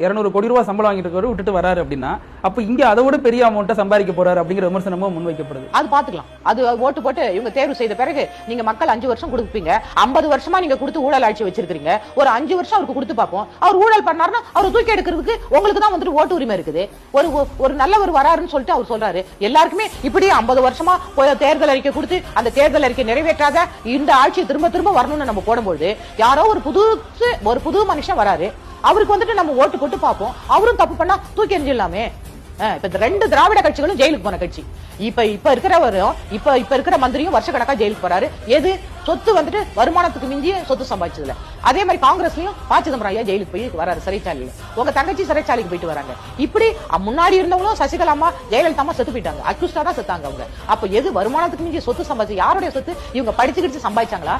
200 கோடி ரூபாய் சம்பளம் வாங்கிட்டு இருக்காரு விட்டுட்டு வராரு அப்படின்னா அப்ப இங்க அதோட பெரிய அமௌண்ட்டை சம்பாதிக்க போறாரு அப்படிங்கிற விமர்சனமும் முன்வைக்கப்படுது. அது பாத்துக்கலாம். அது ஓட்டு போட்டு இவங்க தேர்வு செய்த பிறகு நீங்க மக்கள் 5 வருஷம் கொடுப்பீங்க. 50 வருஷமா நீங்க கொடுத்து ஊழல் ஆட்சி வச்சிருக்கீங்க. ஒரு 5 வருஷம் அவருக்கு கொடுத்து பார்ப்போம். அவர் ஊழல் பண்ணாருன்னா அவர் தூக்கி எடுக்கிறதுக்கு உங்களுக்கு தான் வந்துட்டு ஓட்டு உரிமை இருக்குது. ஒரு நல்லவர் வராருன்னு சொல்லிட்டு அவர் சொல்றாரு. எல்லாருக்குமே இப்படி 50 வருஷமா தேர்தல் அறிக்கை கொடுத்து அந்த தேர்தல் அறிக்கை நிறைவேற்றாத இந்த ஆட்சி திரும்ப திரும்ப வரணும்னு நம்ம போடும்போது யாரோ ஒரு புது மனுஷன் வராரு. அவருக்கு வந்துட்டு நம்ம ஓட்டு போட்டு பார்ப்போம். அவரும் தப்பு பண்ணா தூக்கி எறிஞ்சிடலாமே. இப்ப 2 திராவிட கட்சிகளும் ஜெயிலுக்கு போன கட்சி. இப்ப இருக்கிறவரும் இப்ப இருக்கிற மந்திரியும் வருஷ கணக்கா ஜெயிலுக்கு போறாரு. எது சொத்து வந்துட்டு வருமானத்துக்கு மிஞ்சிய சொத்து சம்பாதிச்சதுல. அதே மாதிரி காங்கிரஸ்லயும் ப. சிதம்பரம் ஐயா ஜெயிலுக்கு போய் வராரு சிறைச்சாலையில. உங்க தங்கச்சி சிறைச்சாலைக்கு போயிட்டு வராங்க. இப்படி முன்னாடி இருந்தவங்களும் சசிகலா அம்மா ஜெயலலிதா அம்மா செத்து போயிட்டாங்க. அக்யூஸ்டா தான் செத்தாங்க அவங்க. அப்ப எது வருமானத்துக்கு மிஞ்சிய சொத்து சம்பாதிச்சு யாருடைய சொத்து இவங்க படிச்சுக்கிட்டு சம்பாதிச்சாங்களா?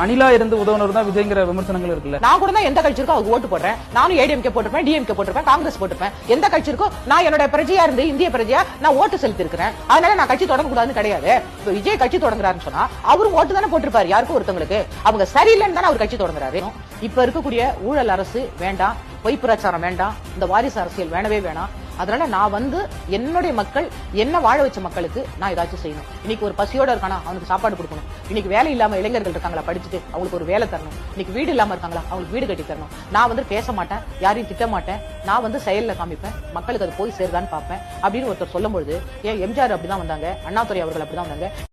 அணிலா இருந்து உதவுனர் தான் விஜய்ங்கிற விமர்சனங்கள் இருக்குல்ல. நான் கூட தான் எந்த கட்சிக்கும் அவங்க ஓட்டு போடுறேன். நானும் ஏடிஎம்கே போட்டிருப்பேன், டிஎம்கே போட்டிருப்பேன், காங்கிரஸ் போட்டிருப்பேன். எந்த கட்சிக்கும் நான் என்னோட பிரஜையா இருந்து இந்திய பிரஜையா நான் ஓட்டு செலுத்தி இருக்கிறேன். அதனால நான் கட்சி தொடங்க கூடாதுன்னு கிடையாது. விஜய் கட்சி தொடங்குறாருன்னு சொன்னா அவரும் ஓட்டு தானே போட்டிருப்பாரு யாருக்கும் ஒருத்தவங்களுக்கு. அவங்க சரியில்லைன்னு தானே அவர் கட்சி தொடங்குறாரு. இப்ப இருக்கக்கூடிய ஊழல் அரசு வேண்டாம், பொய் பிரச்சாரம் வேண்டாம், இந்த வாரிசு அரசியல் வேணவே வேணாம். அதனால நான் என்னுடைய மக்கள் என்ன வாழ வச்ச மக்களுக்கு நான் ஏதாச்சும் செய்யணும். இன்னைக்கு ஒரு பசியோட இருக்கானா அவனுக்கு சாப்பாடு கொடுக்கணும். இன்னைக்கு வேலை இல்லாம இளைஞர்கள் இருக்காங்களா படிச்சுட்டு அவங்களுக்கு ஒரு வேலை தரணும். இன்னைக்கு வீடு இல்லாம இருக்காங்களா அவங்களுக்கு வீடு கட்டி தரணும். நான் பேச மாட்டேன், யாரையும் திட்ட மாட்டேன், நான் செயல்ல காமிப்பேன், மக்களுக்கு அது போய் சேருதான்னு பார்ப்பேன் அப்படின்னு ஒருத்தர் சொல்லும் பொழுது எம்ஜிஆர் அப்படிதான் வந்தாங்க, அண்ணாதுரை அவர்கள் அப்படிதான் வந்தாங்க.